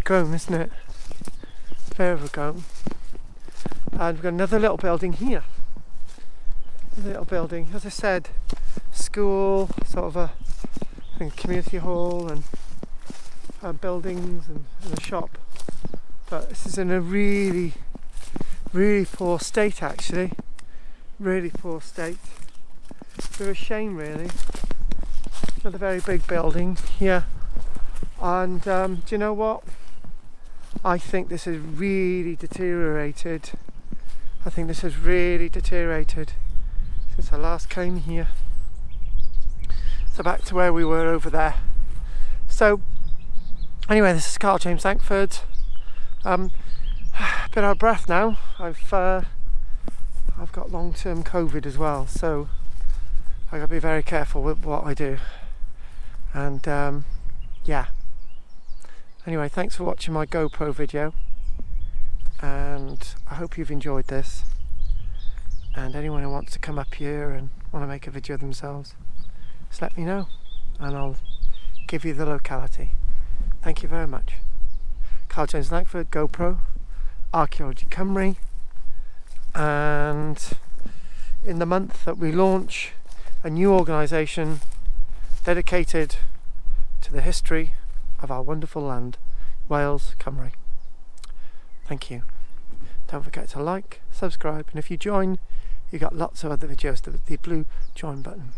overgrown, isn't it? Very overgrown. And we've got another little building here. Another little building, as I said, school, sort of a community hall and buildings and a shop. But this is in a really, really poor state actually. Really poor state. It's a shame really. Another very big building here. And do you know what? I think this has really deteriorated. I think this has really deteriorated since I last came here. So back to where we were over there. So anyway, this is Karl-James Langford. A bit out of breath now. I've got long-term COVID as well, so I gotta be very careful with what I do. And yeah. Anyway, thanks for watching my GoPro video, and I hope you've enjoyed this. And anyone who wants to come up here and want to make a video themselves, just let me know and I'll give you the locality. Thank you very much. Karl-James Langford, GoPro, Archaeology Cymru, and in the month that we launch a new organisation dedicated to the history of our wonderful land, Wales, Cymru. Thank you. Don't forget to like, subscribe, and if you join, you got lots of other videos, the blue join button.